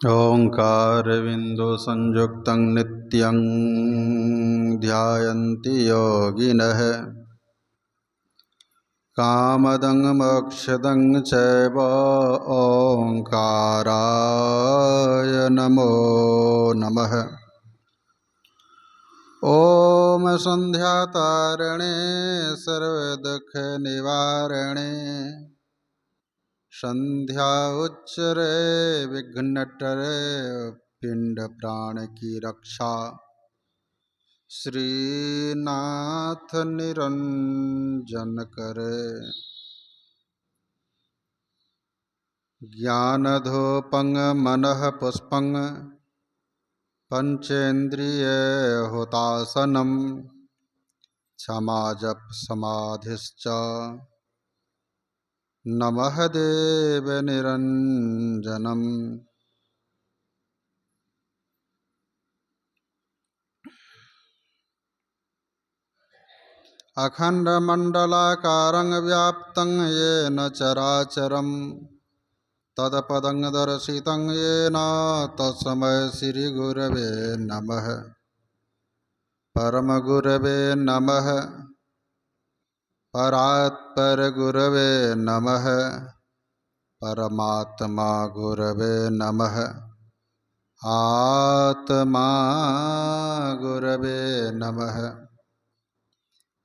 ओंकारबिंदु संयुक्तं नित्यं ध्यायन्ति योगिनः कामदं मोक्षदं चैव ओंकाराय नमो नमः। ॐ संध्यातारिणे सर्वदुःखनिवारणे संध्या उच्चरे विघ्नटरे पिंड प्राण की रक्षा श्रीनाथ निरंजन करे। ज्ञानधूपं मनः पुष्पं पंचेन्द्रिय हुतासनं क्षमा जप समाधिश्च नमः देव निरंजनम। अखंडमंडलाकारं व्याप्तं येन चराचरं तत्पदं दर्शितं येन तस्मै श्रीगुरवे नमः। परमगुरवे नमः। परात्परगुरवे नमः। परमात्मा गुरवे नमः। आत्मा गुरवे नमः।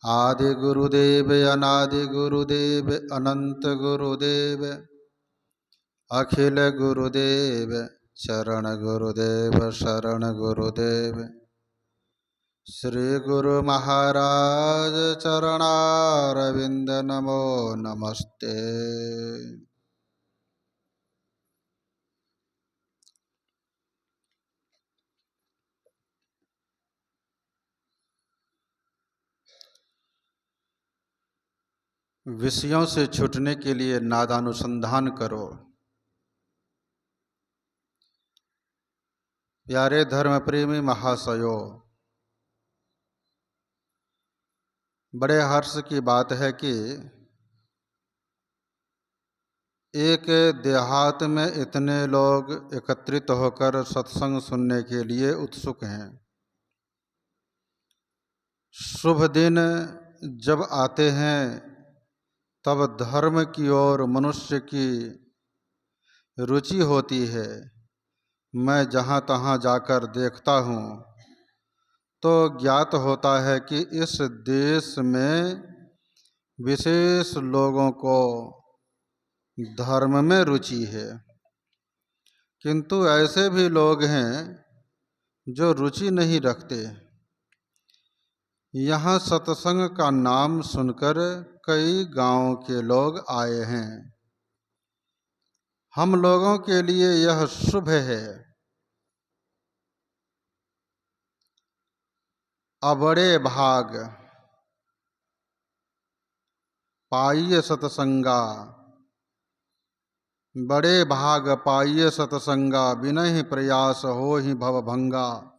आदि गुरुदेव अनादि गुरुदेव अनंत गुरुदेव अखिल गुरुदेव चरण गुरुदेव शरण गुरुदेव श्री गुरु महाराज चरणारविंद नमो नमस्ते। विषयों से छूटने के लिए नादानुसंधान करो। प्यारे धर्म प्रेमी महाशयो, बड़े हर्ष की बात है कि एक देहात में इतने लोग एकत्रित होकर सत्संग सुनने के लिए उत्सुक हैं। शुभ दिन जब आते हैं तब धर्म की ओर मनुष्य की रुचि होती है। मैं जहाँ तहाँ जाकर देखता हूँ तो ज्ञात होता है कि इस देश में विशेष लोगों को धर्म में रुचि है, किंतु ऐसे भी लोग हैं जो रुचि नहीं रखते। यहाँ सत्संग का नाम सुनकर कई गांवों के लोग आए हैं। हम लोगों के लिए यह शुभ है। अबड़े भाग पाइय सतसंगा, बड़े भाग पाइय सतसंगा, बिनहि प्रयास हो ही भवभंगा।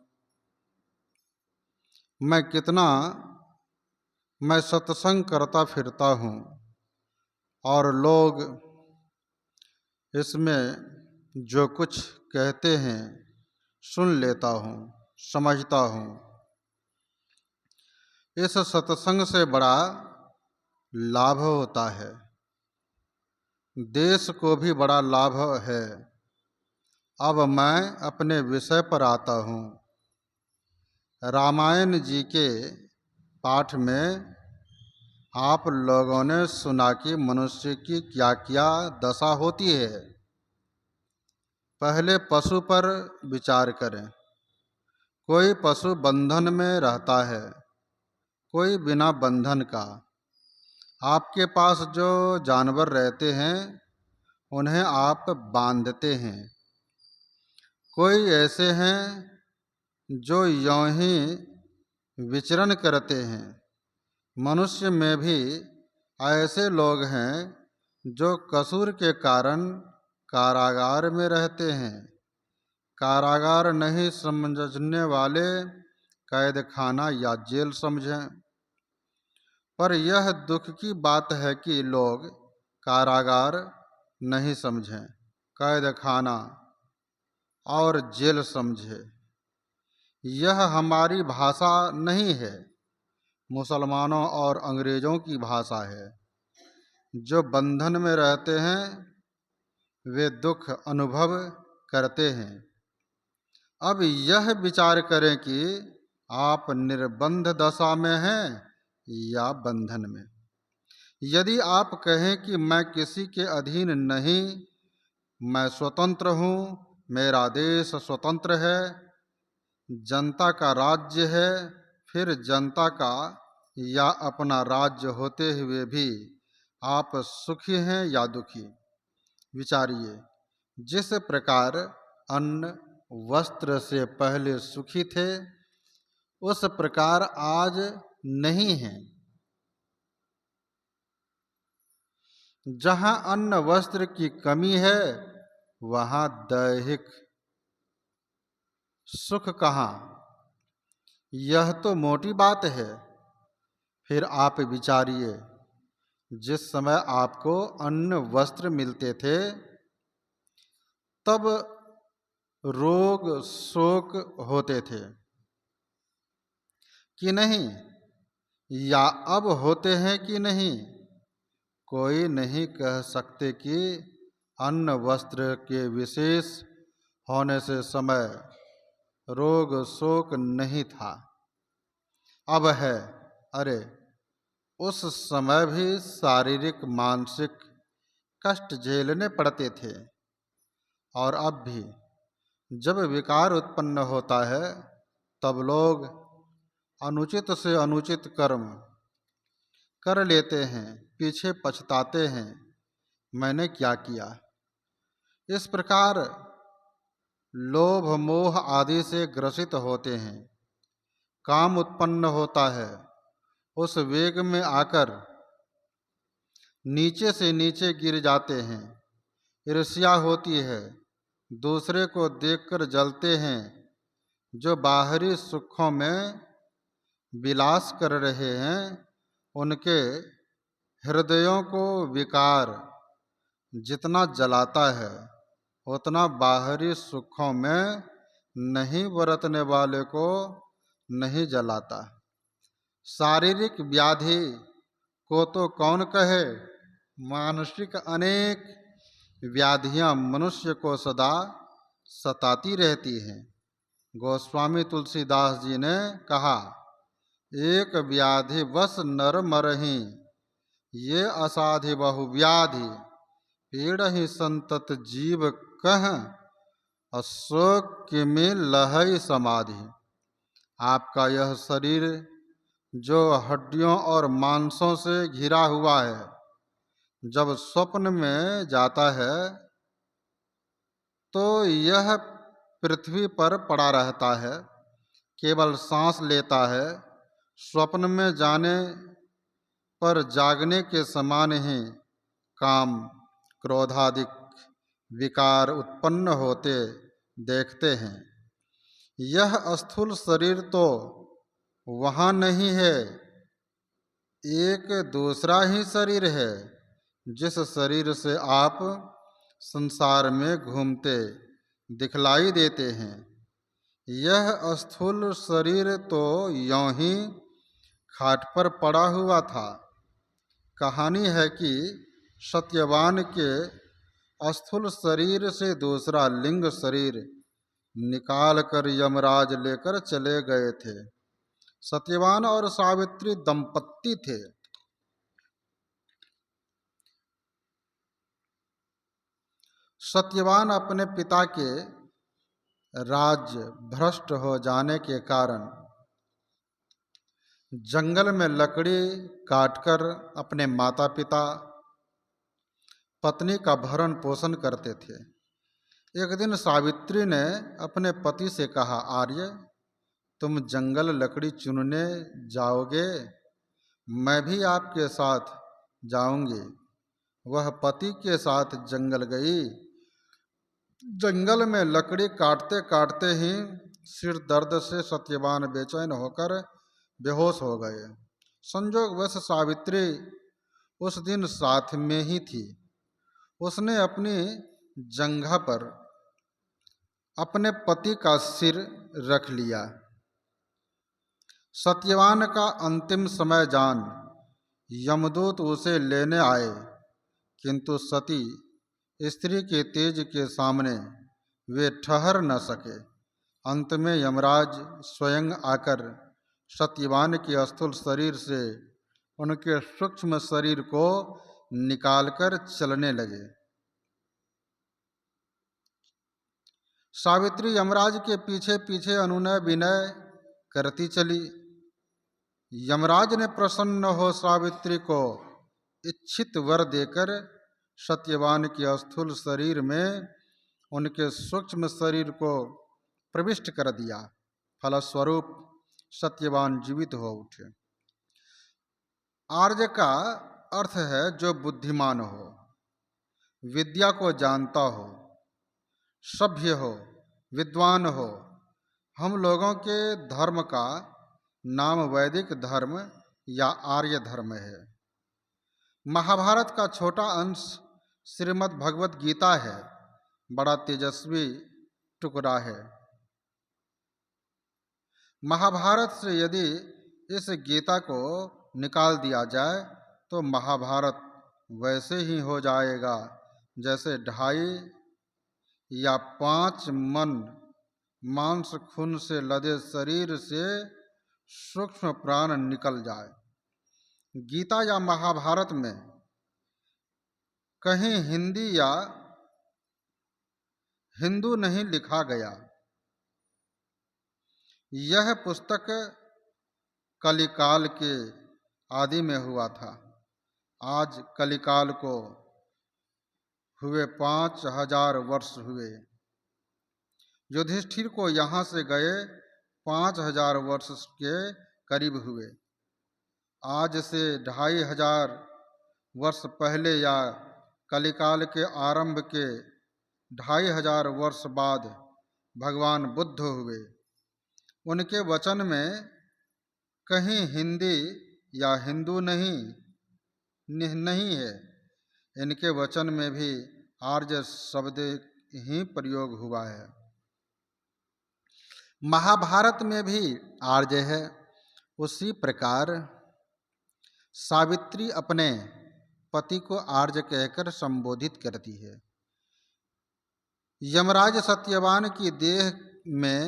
मैं सत्संग करता फिरता हूँ और लोग इसमें जो कुछ कहते हैं सुन लेता हूँ, समझता हूँ। इस सत्संग से बड़ा लाभ होता है, देश को भी बड़ा लाभ है। अब मैं अपने विषय पर आता हूँ। रामायण जी के पाठ में आप लोगों ने सुना कि मनुष्य की क्या क्या दशा होती है। पहले पशु पर विचार करें। कोई पशु बंधन में रहता है, कोई बिना बंधन का। आपके पास जो जानवर रहते हैं उन्हें आप बांधते हैं। कोई ऐसे हैं जो यों ही विचरण करते हैं। मनुष्य में भी ऐसे लोग हैं जो कसूर के कारण कारागार में रहते हैं। कारागार नहीं समझने वाले कैद खाना या जेल समझें। पर यह दुख की बात है कि लोग कारागार नहीं समझें, कैद खाना। और जेल समझे। यह हमारी भाषा नहीं है, मुसलमानों और अंग्रेजों की भाषा है। जो बंधन में रहते हैं वे दुख अनुभव करते हैं। अब यह विचार करें कि आप निर्बंध दशा में हैं या बंधन में। यदि आप कहें कि मैं किसी के अधीन नहीं, मैं स्वतंत्र हूँ, मेरा देश स्वतंत्र है, जनता का राज्य है, फिर जनता का या अपना राज्य होते हुए भी आप सुखी हैं या दुखी? विचारिए। जिस प्रकार अन्न वस्त्र से पहले सुखी थे, उस प्रकार आज नहीं हैं। जहाँ अन्न वस्त्र की कमी है, वहाँ दैहिक सुख कहाँ? यह तो मोटी बात है। फिर आप विचारिए, जिस समय आपको अन्न वस्त्र मिलते थे, तब रोग शोक होते थे कि नहीं, या अब होते हैं कि नहीं? कोई नहीं कह सकते कि अन्न वस्त्र के विशेष होने से समय रोग शोक नहीं था। अब है। अरे, उस समय भी शारीरिक मानसिक कष्ट झेलने पड़ते थे। और अब भी जब विकार उत्पन्न होता है, तब लोग अनुचित से अनुचित कर्म कर लेते हैं, पीछे पछताते हैं, मैंने क्या किया। इस प्रकार लोभ मोह आदि से ग्रसित होते हैं। काम उत्पन्न होता है, उस वेग में आकर नीचे से नीचे गिर जाते हैं। ईर्ष्या होती है, दूसरे को देखकर जलते हैं। जो बाहरी सुखों में विलास कर रहे हैं, उनके हृदयों को विकार जितना जलाता है, उतना बाहरी सुखों में नहीं बरतने वाले को नहीं जलाता। शारीरिक व्याधि को तो कौन कहे, मानसिक अनेक व्याधियां मनुष्य को सदा सताती रहती हैं। गोस्वामी तुलसीदास जी ने कहा, एक व्याधि बस नर मरहि, ये असाधि बहु व्याधि, पीड़हि संतत जीव कह, अशोक में लहई समाधि। आपका यह शरीर जो हड्डियों और मांसों से घिरा हुआ है, जब स्वप्न में जाता है तो यह पृथ्वी पर पड़ा रहता है, केवल सांस लेता है। स्वप्न में जाने पर जागने के समान ही काम क्रोधादि विकार उत्पन्न होते देखते हैं। यह स्थूल शरीर तो वहाँ नहीं है, एक दूसरा ही शरीर है, जिस शरीर से आप संसार में घूमते दिखलाई देते हैं। यह स्थूल शरीर तो यों ही खाट पर पड़ा हुआ था। कहानी है कि सत्यवान के स्थूल शरीर से दूसरा लिंग शरीर निकाल कर यमराज लेकर चले गए थे। सत्यवान और सावित्री दंपत्ति थे। सत्यवान अपने पिता के राज्य भ्रष्ट हो जाने के कारण जंगल में लकड़ी काटकर अपने माता पिता पत्नी का भरण पोषण करते थे। एक दिन सावित्री ने अपने पति से कहा, आर्य, तुम जंगल लकड़ी चुनने जाओगे, मैं भी आपके साथ जाऊंगी। वह पति के साथ जंगल गई। जंगल में लकड़ी काटते काटते ही सिर दर्द से सत्यवान बेचैन होकर बेहोश हो गए। संयोगवश सावित्री उस दिन साथ में ही थी। उसने अपनी जंघा पर अपने पति का सिर रख लिया। सत्यवान का अंतिम समय जान यमदूत उसे लेने आए, किंतु सती स्त्री के तेज के सामने वे ठहर न सके। अंत में यमराज स्वयं आकर सत्यवान के स्थूल शरीर से उनके सूक्ष्म शरीर को निकालकर चलने लगे। सावित्री यमराज के पीछे पीछे अनुनय विनय करती चली। यमराज ने प्रसन्न हो सावित्री को इच्छित वर देकर सत्यवान के स्थूल शरीर में उनके सूक्ष्म शरीर को प्रविष्ट कर दिया। फलस्वरूप सत्यवान जीवित हो उठे। आर्य का अर्थ है जो बुद्धिमान हो, विद्या को जानता हो, सभ्य हो, विद्वान हो। हम लोगों के धर्म का नाम वैदिक धर्म या आर्य धर्म है। महाभारत का छोटा अंश श्रीमद् भगवत गीता है, बड़ा तेजस्वी टुकड़ा है। महाभारत से यदि इस गीता को निकाल दिया जाए तो महाभारत वैसे ही हो जाएगा जैसे 2.5 या 5 मन मांस खून से लदे शरीर से सूक्ष्म प्राण निकल जाए। गीता या महाभारत में कहीं हिंदी या हिंदू नहीं लिखा गया। यह पुस्तक कलिकाल के आदि में हुआ था। आज कलिकाल को हुए 5000 वर्ष हुए। युधिष्ठिर को यहाँ से गए 5000 वर्ष के करीब हुए। आज से 2500 वर्ष पहले या कलिकाल के आरंभ के 2500 वर्ष बाद भगवान बुद्ध हुए। उनके वचन में कहीं हिंदी या हिंदू नहीं है। इनके वचन में भी आर्य शब्द ही प्रयोग हुआ है। महाभारत में भी आर्य है। उसी प्रकार सावित्री अपने पति को आर्य कहकर संबोधित करती है। यमराज सत्यवान की देह में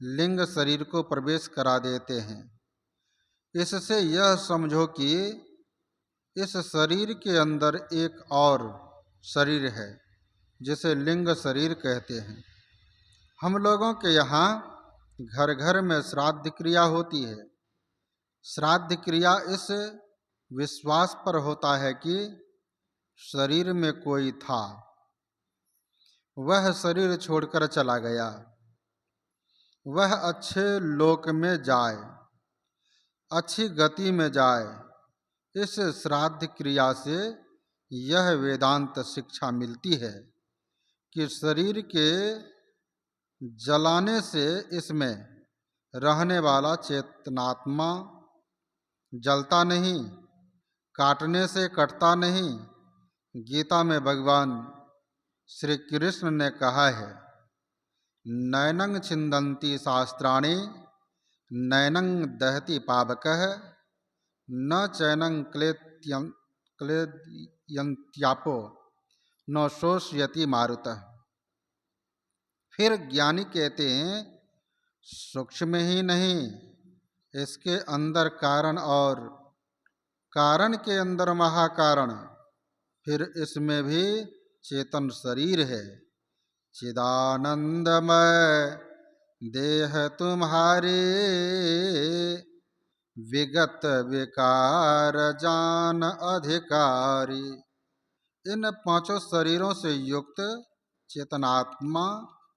लिंग शरीर को प्रवेश करा देते हैं। इससे यह समझो कि इस शरीर के अंदर एक और शरीर है जिसे लिंग शरीर कहते हैं। हम लोगों के यहाँ घर घर में श्राद्ध क्रिया होती है। श्राद्ध क्रिया इस विश्वास पर होता है कि शरीर में कोई था, वह शरीर छोड़कर चला गया, वह अच्छे लोक में जाए, अच्छी गति में जाए। इस श्राद्ध क्रिया से यह वेदांत शिक्षा मिलती है कि शरीर के जलाने से इसमें रहने वाला चेतनात्मा जलता नहीं, काटने से कटता नहीं। गीता में भगवान श्री कृष्ण ने कहा है, नैनं छिन्दन्ति शास्त्राणि नैनं दहति पावकः न चैनं क्लेदयन्त्यापो न शोषयति मारुतः। फिर ज्ञानी कहते हैं, सूक्ष्म ही नहीं, इसके अंदर कारण और कारण के अंदर महाकारण, फिर इसमें भी चेतन शरीर है। चिदानंदमय देह तुम्हारे, विगत विकार जान अधिकारी। इन 5 शरीरों से युक्त चेतनात्मा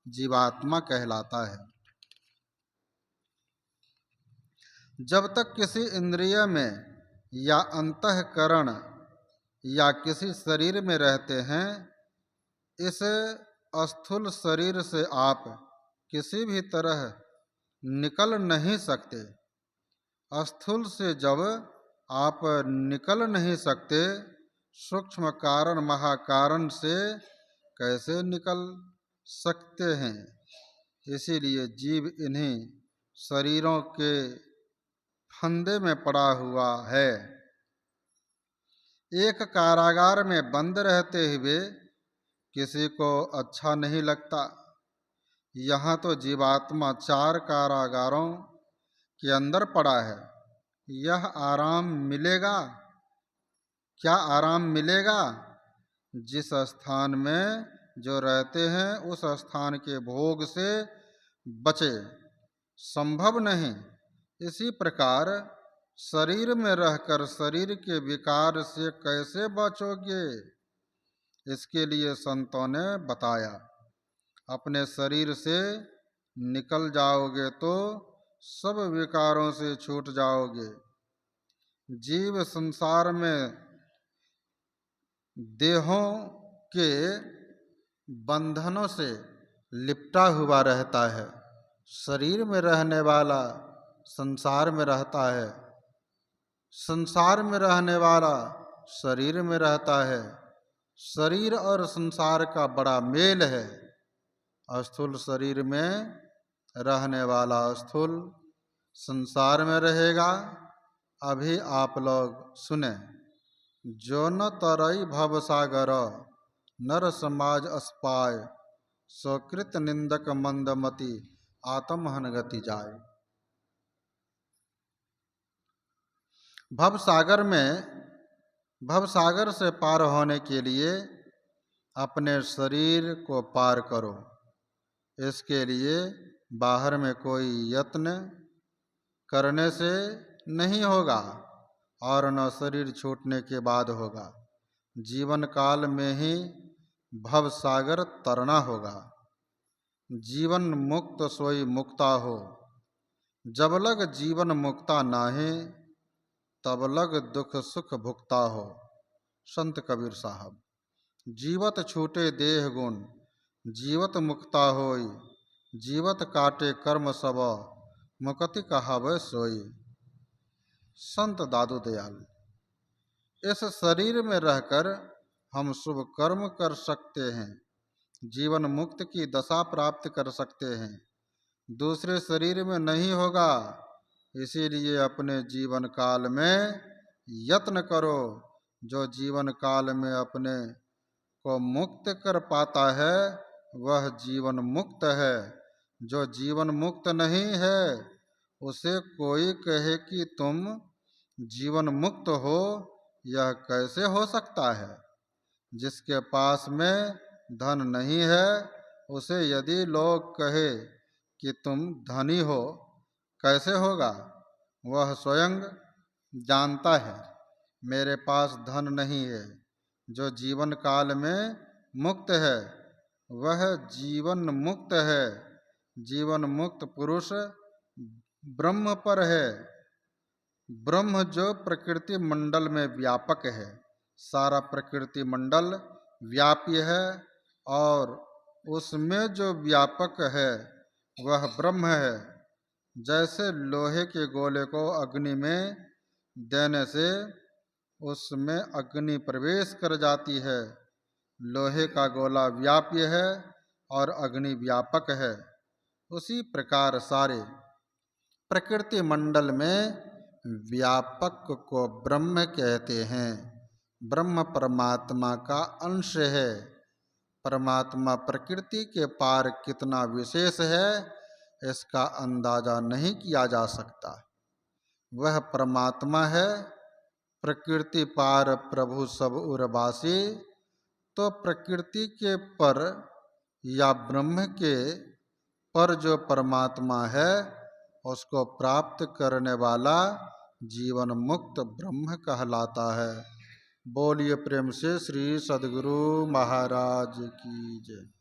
जीवात्मा कहलाता है। जब तक किसी इंद्रिय में या अंतःकरण या किसी शरीर में रहते हैं, इस स्थूल शरीर से आप किसी भी तरह निकल नहीं सकते। स्थूल से जब आप निकल नहीं सकते, सूक्ष्म कारण महाकारण से कैसे निकल सकते हैं? इसीलिए जीव इन्हीं शरीरों के फंदे में पड़ा हुआ है। एक कारागार में बंद रहते हुए किसी को अच्छा नहीं लगता। यहाँ तो जीवात्मा 4 कारागारों के अंदर पड़ा है। यह आराम मिलेगा? क्या आराम मिलेगा? जिस स्थान में जो रहते हैं उस स्थान के भोग से बचे, संभव नहीं। इसी प्रकार शरीर में रहकर शरीर के विकार से कैसे बचोगे? इसके लिए संतों ने बताया, अपने शरीर से निकल जाओगे तो सब विकारों से छूट जाओगे। जीव संसार में देहों के बंधनों से लिपटा हुआ रहता है। शरीर में रहने वाला संसार में रहता है, संसार में रहने वाला शरीर में रहता है। शरीर और संसार का बड़ा मेल है। स्थूल शरीर में रहने वाला स्थूल संसार में रहेगा। अभी आप लोग सुने, जो न तरई भव सागर, नर समाज अस्पाय, स्वकृत निंदक मंदमति, आत्महन गति जाए। भवसागर से पार होने के लिए अपने शरीर को पार करो। इसके लिए बाहर में कोई यत्न करने से नहीं होगा और न शरीर छूटने के बाद होगा। जीवन काल में ही भवसागर तरना होगा। जीवन मुक्त सोई मुक्ता हो, जब लग जीवन मुक्ता नाहे, तब लग दुख सुख भुक्ता हो। संत कबीर साहब। जीवत छूटे देह गुण, जीवत मुक्ता होई, जीवत काटे कर्म सब, मुक्ति कहावै सोई। संत दादू दयाल। इस शरीर में रहकर हम शुभ कर्म कर सकते हैं, जीवन मुक्त की दशा प्राप्त कर सकते हैं। दूसरे शरीर में नहीं होगा। इसीलिए अपने जीवन काल में यत्न करो। जो जीवन काल में अपने को मुक्त कर पाता है वह जीवन मुक्त है। जो जीवन मुक्त नहीं है उसे कोई कहे कि तुम जीवन मुक्त हो, यह कैसे हो सकता है? जिसके पास में धन नहीं है उसे यदि लोग कहे कि तुम धनी हो, कैसे होगा? वह स्वयं जानता है मेरे पास धन नहीं है। जो जीवन काल में मुक्त है वह जीवन मुक्त है। जीवन मुक्त पुरुष ब्रह्म पर है। ब्रह्म जो प्रकृति मंडल में व्यापक है, सारा प्रकृति मंडल व्यापी है और उसमें जो व्यापक है वह ब्रह्म है। जैसे लोहे के गोले को अग्नि में देने से उसमें अग्नि प्रवेश कर जाती है, लोहे का गोला व्याप्य है और अग्नि व्यापक है। उसी प्रकार सारे प्रकृति मंडल में व्यापक को ब्रह्म कहते हैं। ब्रह्म परमात्मा का अंश है। परमात्मा प्रकृति के पार कितना विशेष है इसका अंदाजा नहीं किया जा सकता। वह परमात्मा है। प्रकृति पार प्रभु सब उर्वासी। तो प्रकृति के पर या ब्रह्म के पर जो परमात्मा है उसको प्राप्त करने वाला जीवन मुक्त ब्रह्म कहलाता है। बोलिए प्रेम से श्री सद्गुरु महाराज की जय।